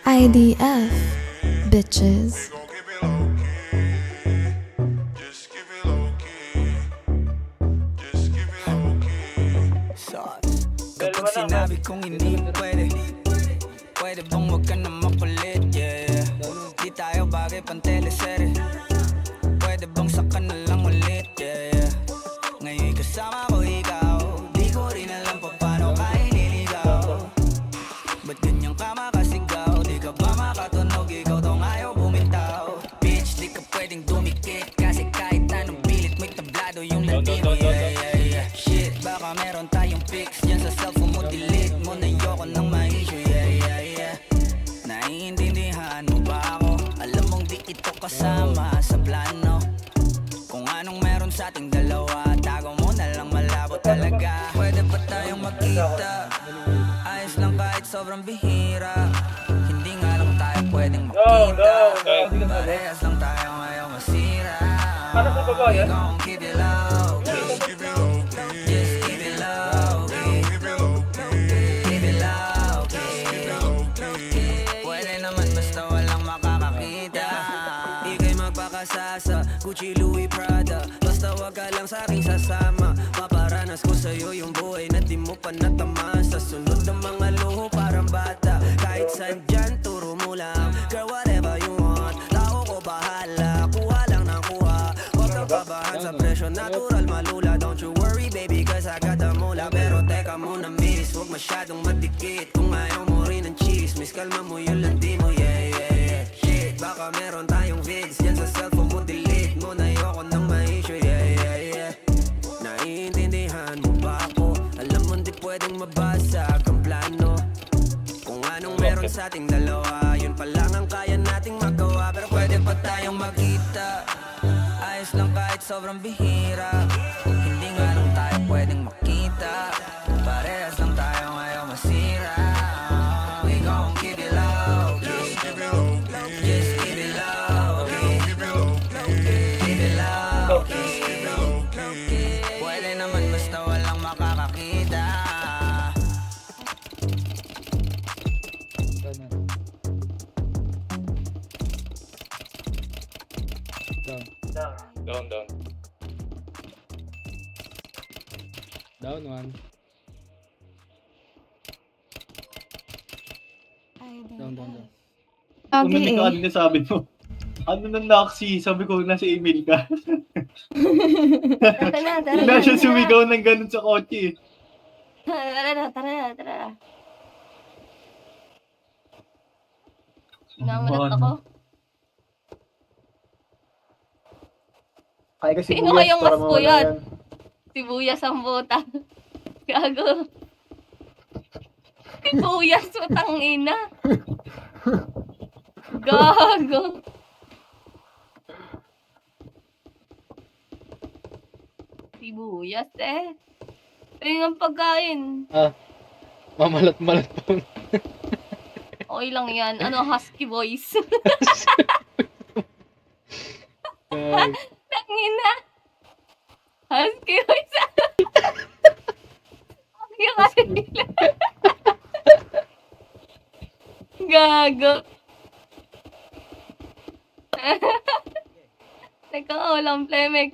IDF, bitches. Kapag sinabi kong hindi pwede, pwede bang wag ka na makulit, yeah. Di tayo bagay pang teleserye, pwede bang saka na lang ulit, yeah. Ngayon kasama ko ikaw, di ko rin alam pa paano ka iniligaw. Ba't ganyang ka makasigaw, di ka ba makatunog, ikaw tong ayaw bumitaw. Bitch, di ka pwedeng dumikit, kasi kahit anong pilit mo'y tablado yung landi mo, yeah. Shit, baka meron tayong pics dyan sa cellphone mo, delete mo na yoko ng ma-issue, yeah. Naiintindihan mo ba ako? Alam mong di ito kasama sa plano. Kung anong meron sa ating dalawa, tago mo na lang, malabo talaga. Pwede ba tayong magkita? Ayos lang kahit sobrang bihira. Hindi nga lang tayo pwedeng makita. Parehas lang tayo ngayon masira. Para sa babayan? We gon' keep it low, just keep it low, keep it low, pwede naman basta walang makakakita. Ika'y magpakasasa, Gucci, Louis, Prada, basta wag ka lang sa'king sasama. Paparanas ko sa'yo yung buhay na di mo pa natamaan. Sa sunod ng mga luho parang bata, kahit saan dyan turo mo lang. Girl, whatever you want, tao ko bahala, kuha lang ng kuha. Huwag kang babahan sa presyo, natural malula. Don't you worry baby, cause I got the mula. Pero teka muna miss, huwag masyadong madikit. Kung ayaw mo rin ng chismis, kalma mo yung landi mo, yeah. Shit, baka meron tayong vids yan sa cellphone mo, delete mo na yoko ng ma-issue, yeah. Naiintindihan mo ba ako? Alam mo di pwedeng mabasag ang plano. Kung anong meron sa ating dalawa, yun pa lang ang kaya nating magawa. Pero pwede pa tayong magkita, ayos lang kahit sobrang bihira. Hindi nga lang tayo pwedeng makita, parehas lang tayo ngayon masira. We gon' keep it low, just keep it low, keep it low, pwede naman basta walang makakakita. Down. Down one. Down. Tumili ka kanina, sabi mo. Ano nang Naxi? Sabi ko, nasa email ka. Wala siya sumigaw ng ganun sa kotse. Tara. Namulat ako. Kaya kasi Sino kayong mas puyat? Sibuyas ang buta. Gago. Sibuyas, utang ina. Gago. Sibuyas eh. Ayun ang pagkain. Mamalat-malat pa. Okay lang yan. Ano, husky voice. Tangina. Husky voice. Yung kasi nila. Gago. Teka, walang plemek.